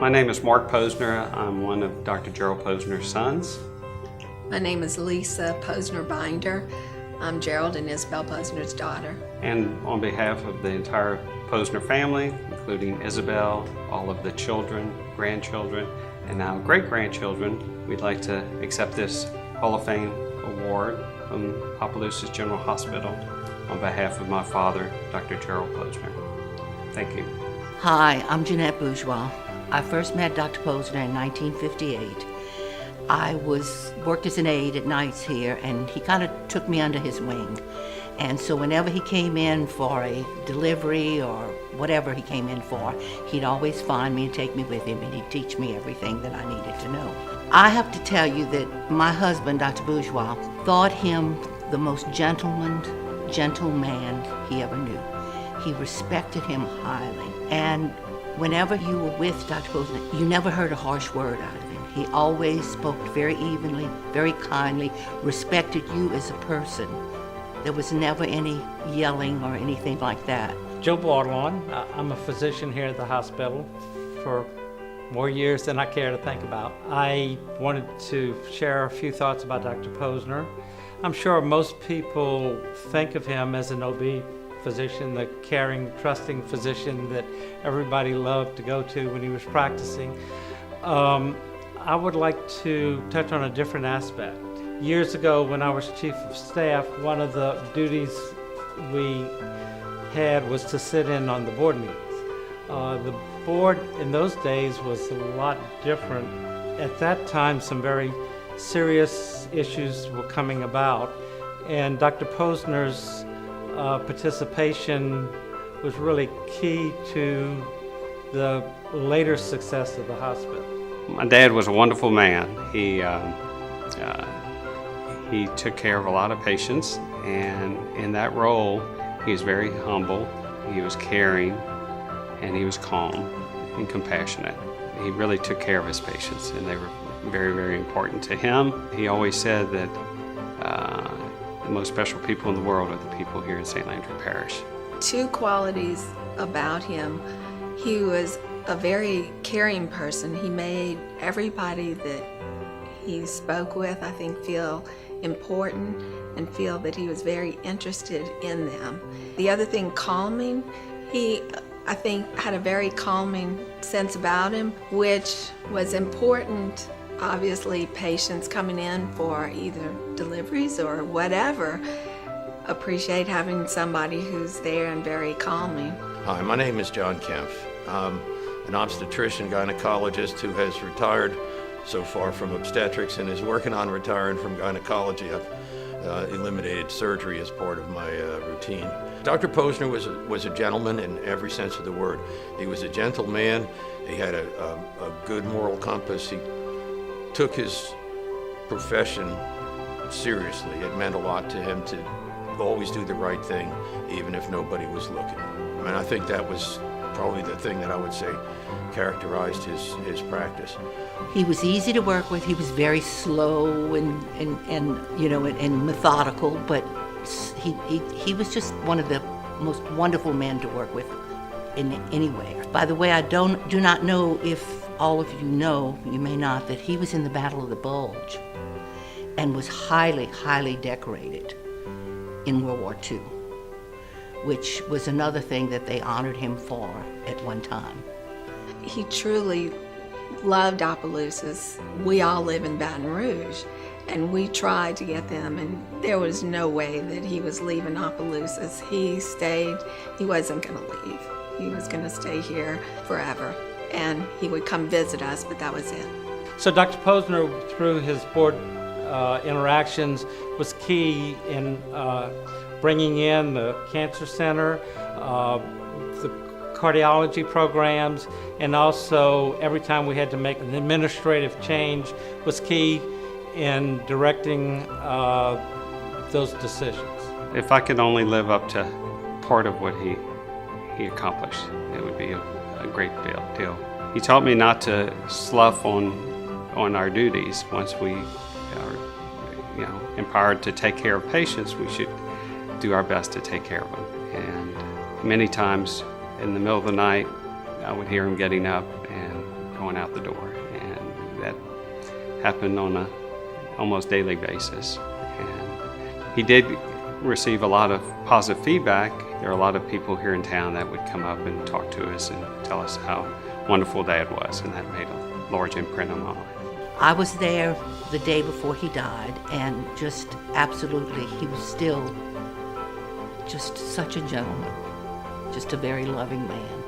My name is Mark Posner. I'm one of Dr. Gerald Posner's sons. My name is Lisa Posner-Binder. I'm Gerald and Isabel Posner's daughter. And on behalf of the entire Posner family, including Isabel, all of the children, grandchildren, and now great-grandchildren, we'd like to accept this Hall of Fame award from Opelousas General Hospital on behalf of my father, Dr. Gerald Posner. Thank you. Hi, I'm Jeanette Boos. I first met Dr. Posner in 1958. I worked as an aide at nights here, and he kind of took me under his wing. And so whenever he came in for a delivery or whatever he came in for, he'd always find me and take me with him, and he'd teach me everything that I needed to know. I have to tell you that my husband, Dr. Bourgeois, thought him the most gentle man he ever knew. He respected him highly. And whenever you were with Dr. Posner, you never heard a harsh word out of him. He always spoke very evenly, very kindly, respected you as a person. There was never any yelling or anything like that. Joe Baudelawn. I'm a physician here at the hospital for more years than I care to think about. I wanted to share a few thoughts about Dr. Posner. I'm sure most people think of him as an OB physician, the caring, trusting physician that everybody loved to go to when he was practicing. I would like to touch on a different aspect. Years ago, when I was chief of staff, one of the duties we had was to sit in on the board meetings. The board in those days was a lot different. At that time, some very serious issues were coming about, and Dr. Posner's participation was really key to the later success of the hospital. My dad was a wonderful man. He took care of a lot of patients, and in that role, he was very humble, he was caring, and he was calm and compassionate. He really took care of his patients, and they were very, very important to him. He always said that the most special people in the world are the people here in St. Landry Parish. Two qualities about him. He was a very caring person. He made everybody that he spoke with, I think, feel important and feel that he was very interested in them. The other thing, calming. He, I think, had a very calming sense about him, which was important. Obviously, patients coming in for either deliveries or whatever appreciate having somebody who's there and very calming. Hi, my name is John Kemp. I'm an obstetrician gynecologist who has retired so far from obstetrics and is working on retiring from gynecology. I've eliminated surgery as part of my routine. Dr. Posner was a gentleman in every sense of the word. He was a gentle man. He had a good moral compass. He took his profession seriously. It meant a lot to him to always do the right thing, even if nobody was looking. I mean, I think that was probably the thing that I would say characterized his practice. He was easy to work with. He was very slow and methodical, but he was just one of the most wonderful men to work with in any way. By the way, I do not know if all of you know, you may not, that he was in the Battle of the Bulge and was highly, highly decorated in World War II, which was another thing that they honored him for at one time. He truly loved Opelousas. We all live in Baton Rouge, and we tried to get them, and there was no way that he was leaving Opelousas. He stayed. He wasn't going to leave. He was going to stay here forever, and he would come visit us, but that was it. So Dr. Posner, through his board interactions, was key in bringing in the cancer center, the cardiology programs, and also every time we had to make an administrative change was key in directing those decisions. If I could only live up to part of what he accomplished, it would be a great deal. He taught me not to slough on our duties. Once we are empowered to take care of patients, we should do our best to take care of them. And many times in the middle of the night, I would hear him getting up and going out the door. And that happened on a almost daily basis. And he did receive a lot of positive feedback. There are a lot of people here in town that would come up and talk to us and tell us how wonderful Dad was, and that made a large imprint on my life. I was there the day before he died, and just absolutely, he was still just such a gentleman, just a very loving man.